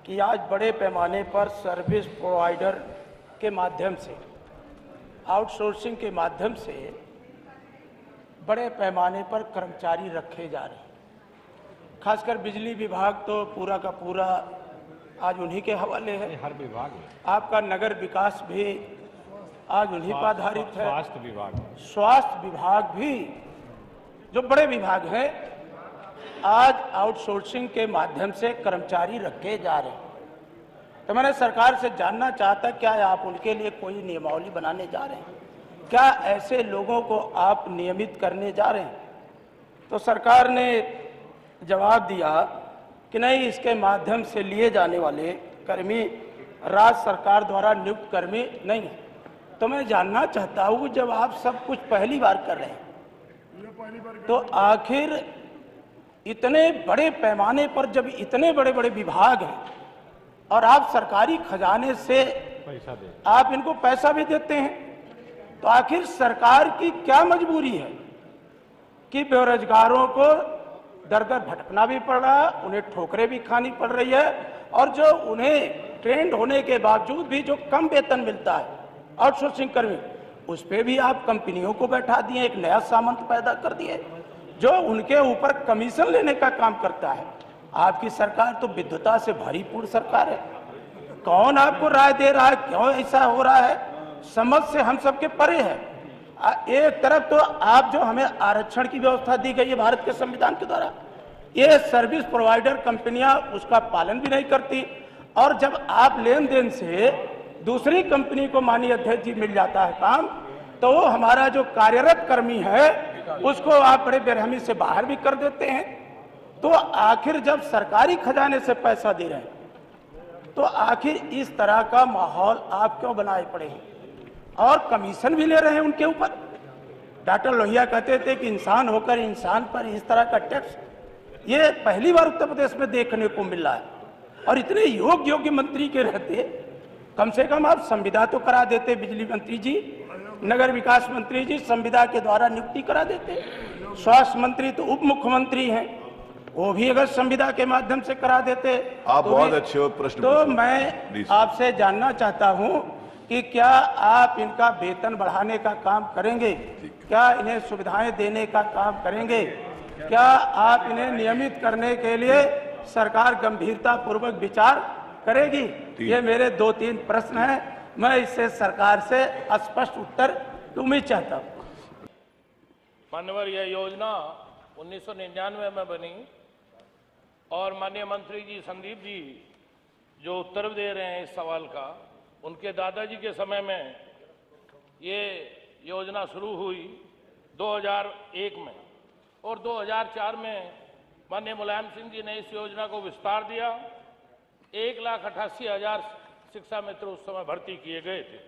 कि आज बड़े पैमाने पर सर्विस प्रोवाइडर के माध्यम से, आउटसोर्सिंग के माध्यम से बड़े पैमाने पर कर्मचारी रखे जा रहे हैं। खासकर बिजली विभाग तो पूरा का पूरा आज उन्हीं के हवाले है। हर विभाग में आपका नगर विकास भी आज उन्हीं पर आधारित है। स्वास्थ्य विभाग भी, जो बड़े विभाग हैं, आज आउटसोर्सिंग के माध्यम से कर्मचारी रखे जा रहे हैं। तो मैंने सरकार से जानना चाहता, क्या आप उनके लिए कोई नियमावली बनाने जा रहे हैं? क्या ऐसे लोगों को आप नियमित करने जा रहे हैं? तो सरकार ने जवाब दिया कि नहीं, इसके माध्यम से लिए जाने वाले कर्मी राज्य सरकार द्वारा नियुक्त कर्मी नहीं है। तो मैं जानना चाहता हूँ, जब आप सब कुछ पहली बार कर रहे हैं तो आखिर इतने बड़े पैमाने पर, जब इतने बड़े बड़े विभाग हैं और आप सरकारी खजाने से पैसा दे, आप इनको पैसा भी देते हैं, तो आखिर सरकार की क्या मजबूरी है कि बेरोजगारों को दर दर भटकना भी पड़ रहा है, उन्हें ठोकरें भी खानी पड़ रही है, और जो उन्हें ट्रेंड होने के बावजूद भी जो कम वेतन मिलता है आउटसोर्सिंग कर्मी, उस पर भी आप कंपनियों को बैठा दिए, एक नया सामंत पैदा कर दिए जो उनके ऊपर कमीशन लेने का काम करता है। आपकी सरकार तो विद्वता से भरीपूर्ण सरकार है। कौन आपको राय दे रहा है? क्यों ऐसा हो रहा है? समझ से हम सबके परे है। एक तरफ तो आप जो हमें आरक्षण की व्यवस्था दी गई है भारत के संविधान के द्वारा, ये सर्विस प्रोवाइडर कंपनियां उसका पालन भी नहीं करती, और जब आप लेन देन से दूसरी कंपनी को माननीय अध्यक्ष जी मिल जाता है काम, तो वो हमारा जो कार्यरत कर्मी है उसको आप बड़े बेरहमी से बाहर भी कर देते हैं। तो आखिर जब सरकारी खजाने से पैसा दे रहे हैं तो आखिर इस तरह का माहौल आप क्यों बनाए पड़े हैं? और कमीशन भी ले रहे हैं उनके ऊपर। डॉक्टर लोहिया कहते थे कि इंसान होकर इंसान पर इस तरह का टैक्स, ये पहली बार उत्तर प्रदेश में देखने को मिल रहा है। और इतने योग्य मंत्री के रहते कम से कम आप संविदा तो करा देते। बिजली मंत्री जी, नगर विकास मंत्री जी संविदा के द्वारा नियुक्ति करा देते। स्वास्थ्य मंत्री तो उप मुख्यमंत्री हैं, वो भी अगर संविदा के माध्यम से करा देते। आप बहुत अच्छे हो प्रश्न। तो मैं आपसे जानना चाहता हूं कि क्या आप इनका वेतन बढ़ाने का काम करेंगे? क्या इन्हें सुविधाएं देने का काम करेंगे? क्या आप इन्हें नियमित करने के लिए सरकार गंभीरता पूर्वक विचार करेगी? ये मेरे 2-3 प्रश्न हैं। मैं इससे सरकार से स्पष्ट उत्तर उम्मीद चाहता हूं। माननीय, यह योजना 1999 में बनी और माननीय मंत्री जी संदीप जी जो उत्तर दे रहे हैं इस सवाल का, उनके दादाजी के समय में ये योजना शुरू हुई 2001 में, और 2004 में माननीय मुलायम सिंह जी ने इस योजना को विस्तार दिया। 1,88,000 शिक्षा मित्र उस समय भर्ती किए गए थे,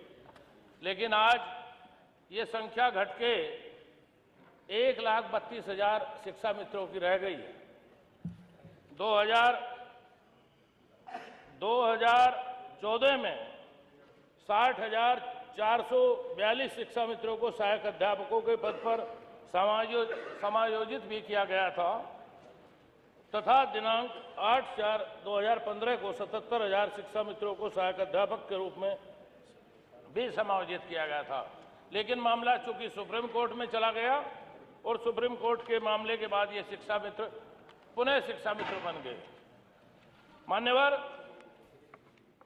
लेकिन आज ये संख्या घट के 1,32,000 शिक्षा मित्रों की रह गई है। 2014 में 60,442 शिक्षा मित्रों को सहायक अध्यापकों के पद पर समायोजित भी किया गया था, तथा दिनांक 8/4/2015 को 77,000 शिक्षा मित्रों को सहायक अध्यापक के रूप में भी समायोजित किया गया था। लेकिन मामला चूंकि सुप्रीम कोर्ट में चला गया और सुप्रीम कोर्ट के मामले के बाद ये शिक्षा मित्र पुनः शिक्षा मित्र बन गए। मान्यवर,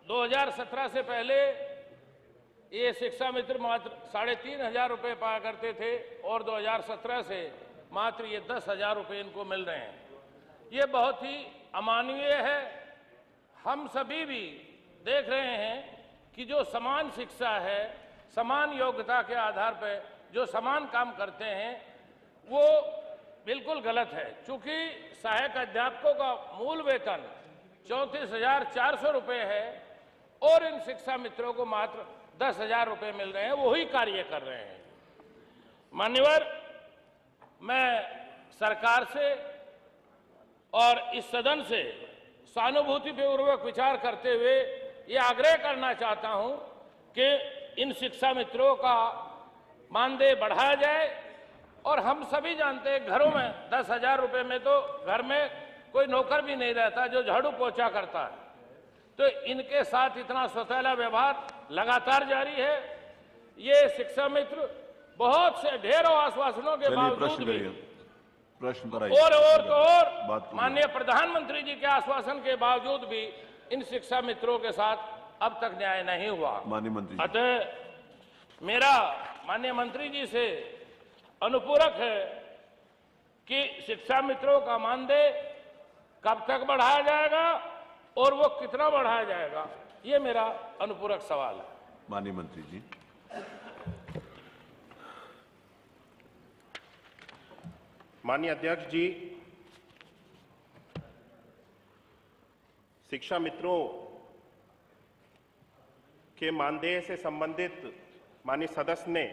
2017 से पहले ये शिक्षा मित्र मात्र 3,500 रुपये पाया करते थे, और 2017 से मात्र ये 10,000 रुपये इनको मिल रहे हैं। ये बहुत ही अमानवीय है। हम सभी भी देख रहे हैं कि जो समान शिक्षा है, समान योग्यता के आधार पर जो समान काम करते हैं, वो बिल्कुल गलत है। चूंकि सहायक अध्यापकों का मूल वेतन 34,400 रुपये है और इन शिक्षा मित्रों को मात्र 10,000 रुपये मिल रहे हैं, वही कार्य कर रहे हैं। मान्यवर, मैं सरकार से और इस सदन से सहानुभूतिपूर्वक विचार करते हुए ये आग्रह करना चाहता हूं कि इन शिक्षा मित्रों का मानदेय बढ़ाया जाए। और हम सभी जानते हैं घरों में 10,000 रुपये में तो घर में कोई नौकर भी नहीं रहता जो झाड़ू पोछा करता है। तो इनके साथ इतना सौतेला व्यवहार लगातार जारी है। ये शिक्षा मित्र बहुत से ढेरों आश्वासनों के बावजूद भी प्रश्न पर और माननीय प्रधानमंत्री जी के आश्वासन के बावजूद भी इन शिक्षा मित्रों के साथ अब तक न्याय नहीं हुआ। माननीय मंत्री, अतः मेरा माननीय मंत्री जी से अनुपूरक है कि शिक्षा मित्रों का मानदेय कब तक बढ़ाया जाएगा और वो कितना बढ़ाया जाएगा, ये मेरा अनुपूरक सवाल है। माननीय मंत्री जी। माननीय अध्यक्ष जी, शिक्षा मित्रों के मानदेय से संबंधित माननीय सदस्य ने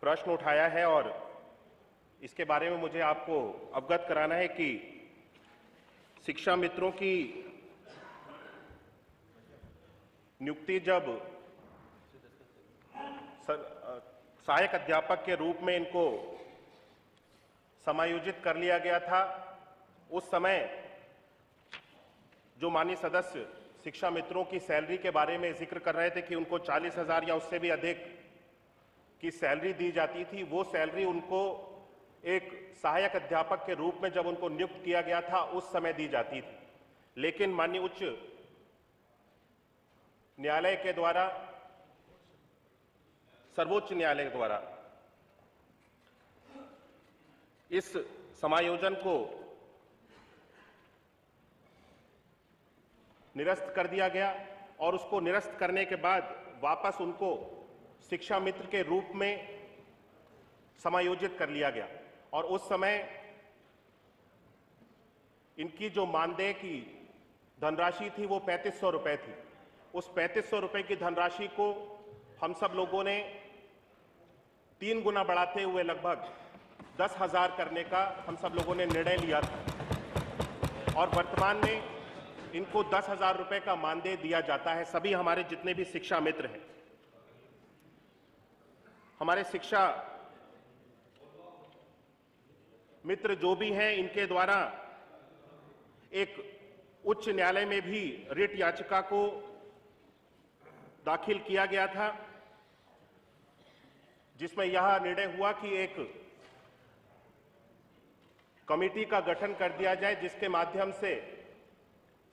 प्रश्न उठाया है और इसके बारे में मुझे आपको अवगत कराना है कि शिक्षा मित्रों की नियुक्ति जब सहायक अध्यापक के रूप में इनको समायोजित कर लिया गया था, उस समय जो माननीय सदस्य शिक्षा मित्रों की सैलरी के बारे में जिक्र कर रहे थे कि उनको 40,000 या उससे भी अधिक की सैलरी दी जाती थी, वो सैलरी उनको एक सहायक अध्यापक के रूप में जब उनको नियुक्त किया गया था उस समय दी जाती थी। लेकिन माननीय उच्च न्यायालय के द्वारा, सर्वोच्च न्यायालय द्वारा इस समायोजन को निरस्त कर दिया गया और उसको निरस्त करने के बाद वापस उनको शिक्षा मित्र के रूप में समायोजित कर लिया गया। और उस समय इनकी जो मानदेय की धनराशि थी वो 3500 रुपए थी। उस 3500 रुपए की धनराशि को हम सब लोगों ने 3 गुना बढ़ाते हुए लगभग 10,000 करने का हम सब लोगों ने निर्णय लिया था और वर्तमान में इनको 10,000 रुपए का मानदेय दिया जाता है। सभी हमारे जितने भी शिक्षा मित्र हैं, हमारे शिक्षा मित्र जो भी हैं, इनके द्वारा एक उच्च न्यायालय में भी रिट याचिका को दाखिल किया गया था, जिसमें यह निर्णय हुआ कि एक कमेटी का गठन कर दिया जाए जिसके माध्यम से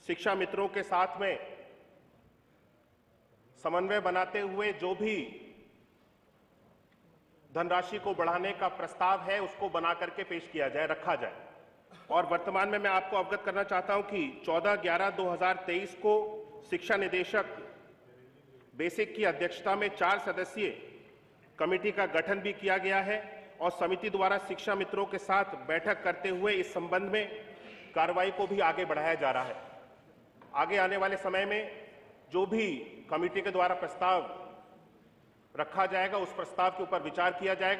शिक्षा मित्रों के साथ में समन्वय बनाते हुए जो भी धनराशि को बढ़ाने का प्रस्ताव है उसको बना करके पेश किया जाए, रखा जाए। और वर्तमान में मैं आपको अवगत करना चाहता हूं कि 14/11/2023 को शिक्षा निदेशक बेसिक की अध्यक्षता में 4 सदस्यीय कमेटी का गठन भी किया गया है और समिति द्वारा शिक्षा मित्रों के साथ बैठक करते हुए इस संबंध में कार्रवाई को भी आगे बढ़ाया जा रहा है। आगे आने वाले समय में जो भी कमेटी के द्वारा प्रस्ताव रखा जाएगा उस प्रस्ताव के ऊपर विचार किया जाएगा।